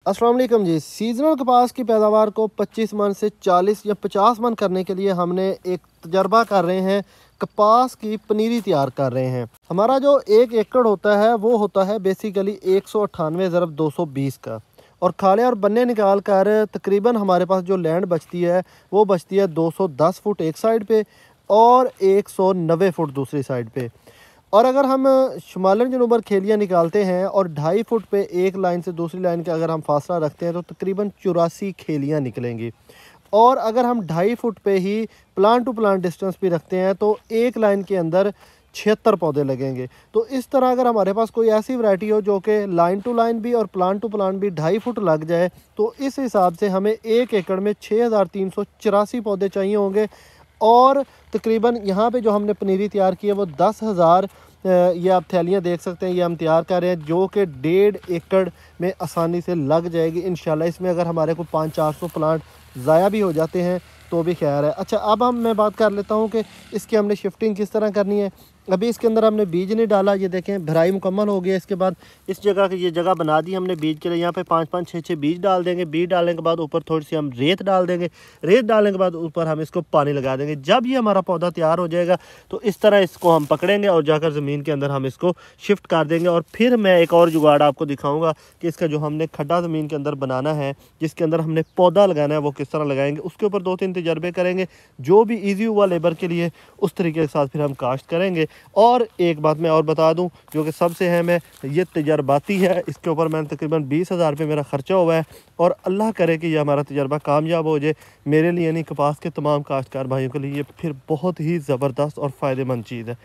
अस्सलाम वालेकुम जी। सीज़नल कपास की पैदावार को 25 मन से 40 या 50 मन करने के लिए हमने एक तजर्बा कर रहे हैं, कपास की पनीरी तैयार कर रहे हैं। हमारा जो 1 एकड़ होता है वो होता है बेसिकली 198 ज़रब 220 का, और खाले और बन्ने निकाल कर तकरीबन हमारे पास जो लैंड बचती है वो बचती है 210 फुट एक साइड पे और 190 फुट दूसरी साइड पे। और अगर हम शुमालन जनूबर खेलियाँ निकालते हैं और 2.5 फुट पे एक लाइन से दूसरी लाइन का अगर हम फासला रखते हैं तो तकरीबन 84 खेलियाँ निकलेंगी। और अगर हम 2.5 फुट पे ही प्लांट टू प्लांट डिस्टेंस भी रखते हैं तो एक लाइन के अंदर 76 पौधे लगेंगे। तो इस तरह अगर हमारे पास कोई ऐसी वैरायटी हो जो कि लाइन टू लाइन भी और प्लांट टू प्लांट भी 2.5 फुट लग जाए, तो इस हिसाब से हमें 1 एकड़ में 6384 पौधे चाहिए होंगे। और तकरीबन यहाँ पे जो हमने पनीरी तैयार की है वो 10,000 ये आप थैलियाँ देख सकते हैं, ये हम तैयार कर रहे हैं जो कि 1.5 एकड़ में आसानी से लग जाएगी इंशाल्लाह। इसमें अगर हमारे को 500-400 प्लांट ज़ाया भी हो जाते हैं तो भी खैर है। अच्छा, अब मैं बात कर लेता हूँ कि इसकी हमने शिफ्टिंग किस तरह करनी है। अभी इसके अंदर हमने बीज नहीं डाला, ये देखें भराई मुकम्मल हो गई है। इसके बाद इस जगह की ये जगह बना दी हमने बीज के लिए। यहाँ पे 5-5 6-6 बीज डाल देंगे। बीज डालने के बाद ऊपर थोड़ी सी हम रेत डाल देंगे। रेत डालने के बाद ऊपर हम इसको पानी लगा देंगे। जब ये हमारा पौधा तैयार हो जाएगा तो इस तरह इसको हम पकड़ेंगे और जाकर ज़मीन के अंदर हम इसको शिफ्ट कर देंगे। और फिर मैं एक और जुगाड़ आपको दिखाऊँगा कि इसका जो हमने खड्डा ज़मीन के अंदर बनाना है, जिसके अंदर हमने पौधा लगाना है, वो किस तरह लगाएंगे। उसके ऊपर 2-3 तजर्बे करेंगे। जो भी ईजी हुआ लेबर के लिए उस तरीके के साथ फिर हम काश्त करेंगे। और एक बात मैं और बता दूं जो कि सबसे अहम है, ये तजर्बाती है। इसके ऊपर मैंने तकरीबन 20,000 रुपये मेरा ख़र्चा हुआ है। और अल्लाह करे कि ये हमारा तजर्बा कामयाब हो जाए। मेरे लिए नहीं, कपास के तमाम काश्तकार भाइयों के लिए ये फिर बहुत ही ज़बरदस्त और फ़ायदेमंद चीज़ है।